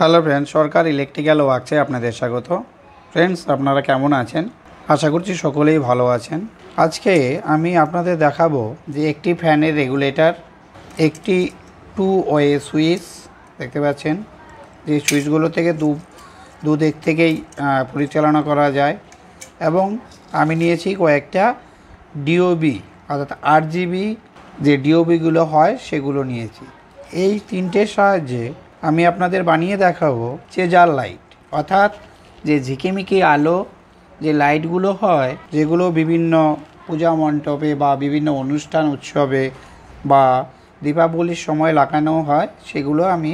Hello friends, সরকার electrical ওয়ার্কসে আপনাদের স্বাগত। Friends, আপনারা কেমন আছেন? আশা করছি সকলেই ভালো আছেন। আজকে আমি আপনাদের দেখাবো যে একটি ফ্যানের রেগুলেটর, একটি টু ওয়ে সুইচ দেখতে পাচ্ছেন, যে সুইচগুলো থেকে দু দিক থেকেই পরিচালনা করা যায়। এবং আমি নিয়েছি কয়েকটা ডিওবি, অর্থাৎ RGB যে ডিওবিগুলো হয় সেগুলো নিয়েছি। এই তিনটের সাহায্যে আমি আপনাদের বানিয়ে দেখাবো চেজার লাইট, অর্থাৎ যে ঝিকিমিকি আলো যে লাইটগুলো হয়, যেগুলো বিভিন্ন পূজা মণ্ডপে বা বিভিন্ন অনুষ্ঠান উৎসবে বা দীপাবলির সময় লাগানো হয়, সেগুলো আমি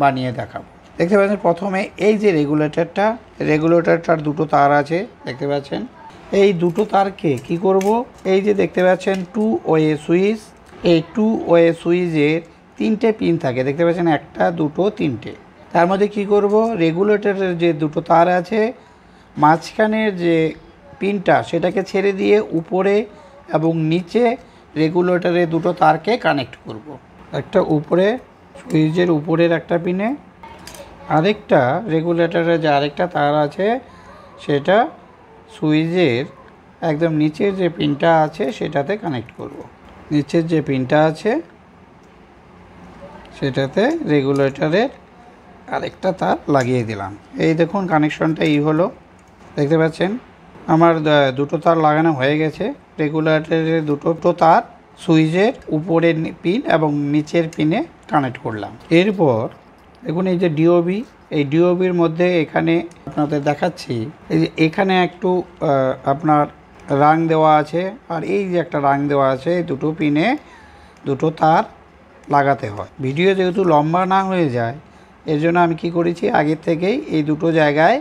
বানিয়ে দেখাবো। দেখতে পাচ্ছেন প্রথমে এই যে রেগুলেটরটার দুটো তার আছে দেখতে পাচ্ছেন। এই দুটো তারকে কি করব, এই যে দেখতে পাচ্ছেন টু ওয়ে সুইচ, এই টু ওয়ে সুইচের তিনটে পিন থাকে দেখতে পাচ্ছেন, একটা দুটো তিনটে। তার মধ্যে কি করব, রেগুলেটরের যে দুটো তার আছে মাঝখানের যে পিনটা সেটাকে ছেড়ে দিয়ে উপরে এবং নিচে রেগুলেটরের দুটো তারকে কানেক্ট করব। একটা উপরে সুইচের উপরের একটা পিনে, আরেকটা রেগুলেটরের যে আরেকটা তার আছে সেটা সুইচের একদম নিচের যে পিনটা আছে সেটাতে কানেক্ট করব। নিচের যে পিনটা আছে সেটাতে রেগুলেটরের আরেকটা তার লাগিয়ে দিলাম। এই দেখুন কানেকশনটা এই হলো, দেখতে পাচ্ছেন আমার দুটো তার লাগানো হয়ে গেছে। রেগুলেটরের দুটো তার সুইচের উপরের পিন এবং নিচের পিনে কানেক্ট করলাম। এরপর দেখুন এই যে ডিওবি, এই ডিওবির মধ্যে এখানে আপনাদের দেখাচ্ছি, এই যে এখানে একটু আপনার রাং দেওয়া আছে, আর এই যে একটা রাং দেওয়া আছে, দুটো পিনে দুটো তার লাগাতে হয়। ভিডিও যেহেতু লম্বা না হয়ে যায় এর জন্য আমি কি করেছি, আগের থেকেই এই দুটো জায়গায়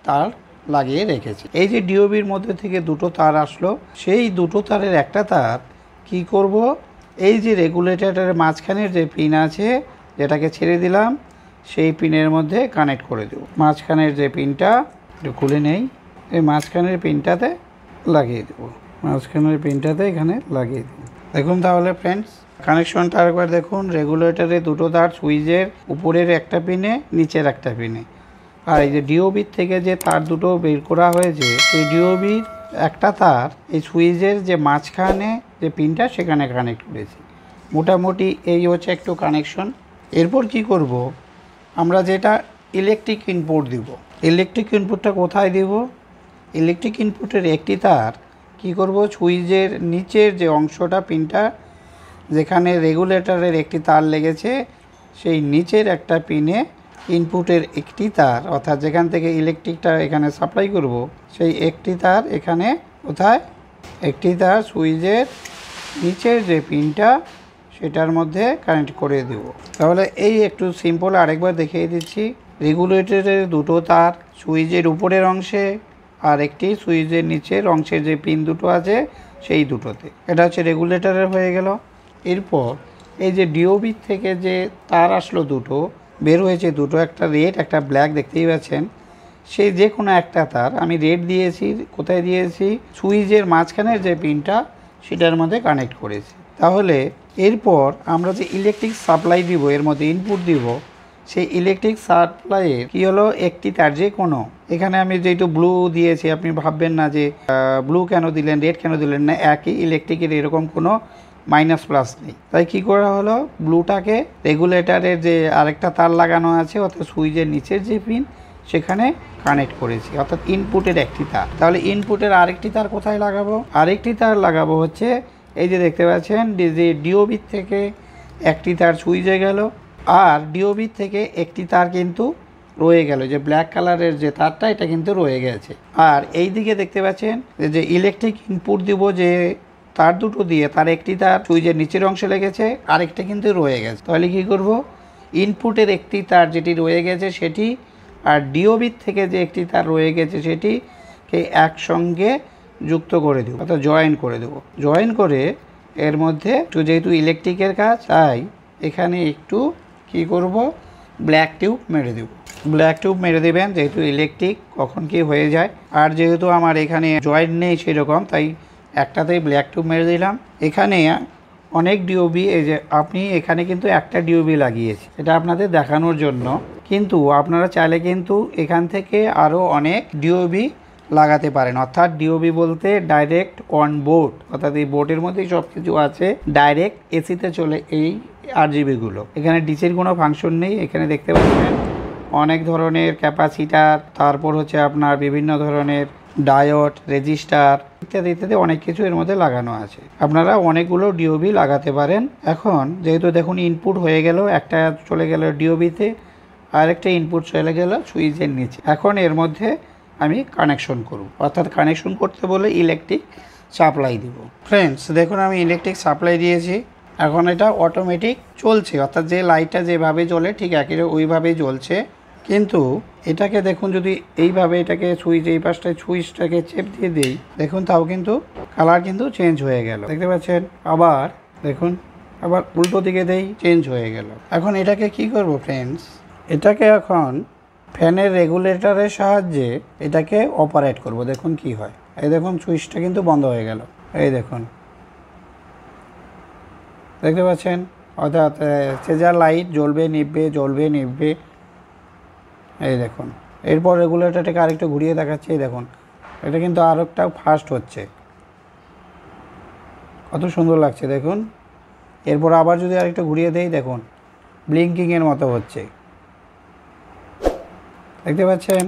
তার লাগিয়ে রেখেছি। এই যে ডিওবির মধ্যে থেকে দুটো তার আসলো, সেই দুটো তারের একটা তার কি করব, এই যে রেগুলেটরের মাঝখানের যে পিন আছে যেটাকে ছেড়ে দিলাম সেই পিনের মধ্যে কানেক্ট করে দেব। মাঝখানের যে পিনটা একটু খুলে নেই, এই মাঝখানের পিনটাতে লাগিয়ে দেব, মাঝখানের পিনটাতে এখানে লাগিয়ে দেব। দেখুন তাহলে ফ্রেন্ডস কানেকশনটা আরেকবার দেখুন, রেগুলেটরে দুটো তার সুইচের উপরের একটা পিনে নিচের একটা পিনে, আর এই যে ডিওবির থেকে যে তার দুটো বের করা হয়েছে সেই ডিওবির একটা তার এই সুইচের যে মাঝখানে যে পিনটা সেখানে কানেক্ট করেছি। মোটামুটি এই হচ্ছে একটু কানেকশন। এরপর কি করব, আমরা যেটা ইলেকট্রিক ইনপুট দিব, ইলেকট্রিক ইনপুটটা কোথায় দেব, ইলেকট্রিক ইনপুটের একটি তার কি করব, সুইচের নিচের যে অংশটা পিনটা যেখানে রেগুলেটরের একটি তার লেগেছে সেই নিচের একটা পিনে ইনপুটের একটি তার, অর্থাৎ যেখান থেকে ইলেকট্রিকটা এখানে সাপ্লাই করব সেই একটি তার এখানে কোথায়, একটি তার সুইচের নিচের যে পিনটা সেটার মধ্যে কানেক্ট করে দেব। তাহলে এই একটু সিম্পল আরেকবার দেখিয়ে দিচ্ছি। রেগুলেটরের দুটো তার সুইচের উপরের অংশে আর একটি সুইচের নিচের অংশের যে পিন দুটো আছে সেই দুটোতে, এটা হচ্ছে রেগুলেটরের হয়ে গেল। এরপর এই যে ডিওবির থেকে যে তার আসলো দুটো বের হয়েছে, দুটো একটা রেড একটা ব্ল্যাক দেখতেই পাচ্ছেন, সেই যে কোনো একটা তার আমি রেড দিয়েছি, কোথায় দিয়েছি, সুইচের মাঝখানের যে পিনটা সেটার মধ্যে কানেক্ট করেছি। তাহলে এরপর আমরা যে ইলেকট্রিক সাপ্লাই দিব, এর মধ্যে ইনপুট দিব, সেই ইলেকট্রিক সাপ্লাইয়ের কি হলো, একটি তার যে কোনো, এখানে আমি যেহেতু ব্লু দিয়েছি আপনি ভাববেন না যে ব্লু কেন দিলেন রেড কেন দিলেন না, একই ইলেকট্রিকের এরকম কোনো মাইনাস প্লাস নেই। তাই কি করা হলো, ব্লুটাকে রেগুলেটরের যে আরেকটা তার লাগানো আছে অর্থাৎ সুইচের নিচের যে পিন সেখানে কানেক্ট করেছি, অর্থাৎ ইনপুটের একটি তার। তাহলে ইনপুটের আরেকটি তার কোথায় লাগাবো, আরেকটি তার লাগাবো হচ্ছে এই যে দেখতে পাচ্ছেন যে ডিওবির থেকে একটি তার সুইচে গেল, আর ডিওবির থেকে একটি তার কিন্তু রয়ে গেল, যে ব্ল্যাক কালারের যে তারটা এটা কিন্তু রয়ে গেছে। আর এই দিকে দেখতে পাচ্ছেন যে ইলেকট্রিক ইনপুট দিব যে তার দুটো দিয়ে, তার একটি তার সুইচের নিচের অংশে লেগেছে, আরেকটা কিন্তু রয়ে গেছে। তাহলে কি করব, ইনপুটের একটি তার যেটি রয়ে গেছে সেটি আর ডিওবির থেকে যে একটি তার রয়ে গেছে সেটিকে একসঙ্গে যুক্ত করে দেবো, অর্থাৎ জয়েন করে দেবো। জয়েন করে এর মধ্যে একটু যেহেতু ইলেকট্রিকের কাজ তাই এখানে একটু কি করব, ব্ল্যাক টিউব মেরে দেব। ব্ল্যাক টিউব মেরে দেবেন, যেহেতু ইলেকট্রিক কখন কি হয়ে যায়, আর যেহেতু আমার এখানে জয়েন্ট নেই সেরকম তাই একটাতেই ব্ল্যাক টিউব মেরে দিলাম। এখানে অনেক ডিওবি, এই যে আপনি এখানে কিন্তু একটা ডিওবি লাগিয়েছি, এটা আপনাদের দেখানোর জন্য কিন্তু আপনারা চাইলে কিন্তু এখান থেকে আরও অনেক ডিওবি লাগাতে পারেন, অর্থাৎ ডিওবি বলতে ডাইরেক্ট অন বোর্ড, অর্থাৎ এই বোর্ডের মধ্যেই সব কিছু আছে, ডাইরেক্ট এসিতে চলে এই আরজিবিগুলো। এখানে ডিসির কোনো ফাংশন নেই। এখানে দেখতে পাচ্ছেন অনেক ধরনের ক্যাপাসিটার, তারপর হচ্ছে আপনার বিভিন্ন ধরনের ডায়োড, রেজিস্টার ইত্যাদি ইত্যাদি অনেক কিছু এর মধ্যে লাগানো আছে। আপনারা অনেকগুলো ডিওবি লাগাতে পারেন। এখন যেহেতু দেখুন ইনপুট হয়ে গেল, একটা চলে গেল ডিওবিতে, আর একটা ইনপুট চলে গেল সুইচের নিচে। এখন এর মধ্যে আমি কানেকশন করব, অর্থাৎ কানেকশন করতে বলে ইলেকট্রিক সাপ্লাই দিব। ফ্রেন্ডস দেখুন আমি ইলেকট্রিক সাপ্লাই দিয়েছি। এখন এটা অটোমেটিক চলছে, অর্থাৎ যে লাইটটা যেভাবে জ্বলে ঠিক একই ওইভাবেই জ্বলছে। কিন্তু এটাকে দেখুন যদি এইভাবে এটাকে সুইচ এই পাশটায় সুইচটাকে চেপ দিয়ে দিই, দেখুন তাও কিন্তু কালার কিন্তু চেঞ্জ হয়ে গেল, দেখতে পাচ্ছেন। আবার দেখুন আবার উল্টো দিকে দেই, চেঞ্জ হয়ে গেল। এখন এটাকে কি করব ফ্রেন্ডস, এটাকে এখন ফ্যানের রেগুলেটরের সাহায্যে এটাকে অপারেট করব। দেখুন কি হয়, এই দেখুন সুইচটা কিন্তু বন্ধ হয়ে গেল, এই দেখুন দেখতে পাচ্ছেন। অর্থাৎ সেজার লাইট জ্বলবে নিভবে, জ্বলবে নিভবে, এই দেখুন। এরপর রেগুলেটরটাকে আরেকটু ঘুরিয়ে দেখাচ্ছি, এই দেখুন এটা কিন্তু আরেকটা ফাস্ট হচ্ছে, কত সুন্দর লাগছে দেখুন। এরপর আবার যদি আরেকটু ঘুরিয়ে দেই, দেখুন ব্লিঙ্কিংয়ের মতো হচ্ছে, দেখতে পাচ্ছেন,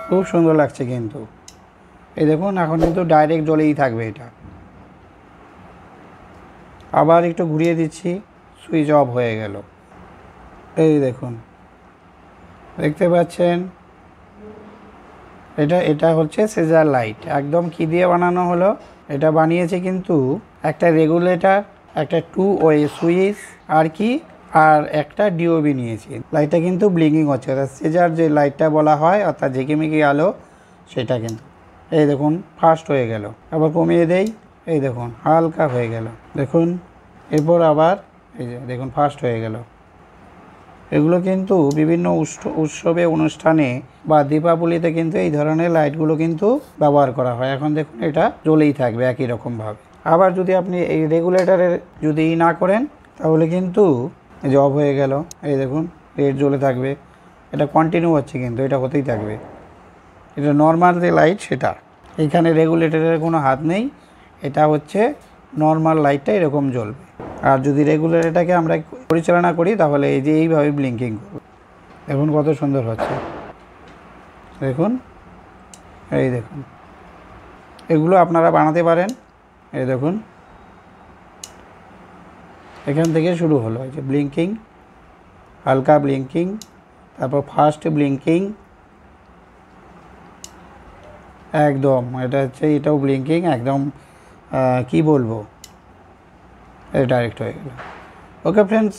খুব সুন্দর লাগছে কিন্তু। এই দেখুন এখন কিন্তু ডাইরেক্ট জ্বলেই থাকবে এটা। আবার একটু ঘুরিয়ে দিচ্ছি, সুইচ অফ হয়ে গেল, এই দেখুন দেখতে পাচ্ছেন। এটা হচ্ছে সেজার লাইট, একদম কি দিয়ে বানানো হলো, এটা বানিয়েছে কিন্তু একটা রেগুলেটর, একটা 2 ওয়ে সুইচ আর কি, আর একটা ডিওবি নিয়েছি। লাইটটা কিন্তু ব্লিঙ্কিং হচ্ছে, অর্থাৎ সেজার যে লাইটটা বলা হয়, অর্থাৎ ঝিকিমিকি আলো, সেটা কিন্তু এই দেখুন ফাস্ট হয়ে গেল। আবার কমিয়ে দেই, এই দেখুন হালকা হয়ে গেল, দেখুন। এরপর আবার এই যে দেখুন ফাস্ট হয়ে গেল। এগুলো কিন্তু বিভিন্ন উৎসবে, অনুষ্ঠানে বা দীপাবলিতে কিন্তু এই ধরনের লাইটগুলো কিন্তু ব্যবহার করা হয়। এখন দেখুন এটা জ্বলেই থাকবে একই রকমভাবে। আবার যদি আপনি এই রেগুলেটরের যদি না করেন, তাহলে কিন্তু এই যে অফ হয়ে গেল, এই দেখুন রেড জ্বলে থাকবে, এটা কন্টিনিউ হচ্ছে কিন্তু, এটা হতেই থাকবে। এটা নর্মাল যে লাইট সেটা, এইখানে রেগুলেটরের কোনো হাত নেই, এটা হচ্ছে নর্মাল লাইটটা এরকম জ্বলবে। আর যদি রেগুলেটরটাকে আমরা পরিচালনা করি, তাহলে এই যে এইভাবে ব্লিঙ্কিং করবে, দেখুন কত সুন্দর হচ্ছে, দেখুন এই দেখুন। এগুলো আপনারা বানাতে পারেন, এই দেখুন এখান থেকে শুরু হলো, এই যে ব্লিঙ্কিং, হালকা ব্লিঙ্কিং, তারপর ফাস্ট ব্লিঙ্কিং, একদম এটা হচ্ছে এটাও ব্লিঙ্কিং, একদম কি বলবো, ডাইরেক্ট হয়ে গেল। ওকে ফ্রেন্ডস,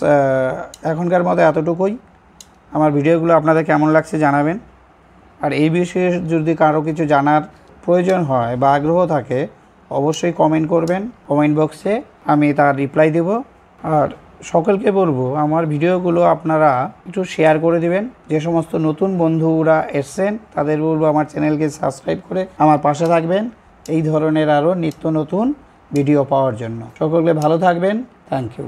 এখনকার মতো এতটুকুই। আমার ভিডিওগুলো আপনাদের কেমন লাগছে জানাবেন। আর এই বিষয়ে যদি কারো কিছু জানার প্রয়োজন হয় বা আগ্রহ থাকে, অবশ্যই কমেন্ট করবেন কমেন্ট বক্সে, আমি তার রিপ্লাই দেব। আর সকলকে বলবো আমার ভিডিওগুলো আপনারা একটু শেয়ার করে দিবেন। যে সমস্ত নতুন বন্ধুরা এসছেন তাদের বলবো আমার চ্যানেলকে সাবস্ক্রাইব করে আমার পাশে থাকবেন, এই ধরনের আরও নিত্য নতুন ভিডিও পাওয়ার জন্য। সকলকে ভালো থাকবেন, থ্যাংক ইউ।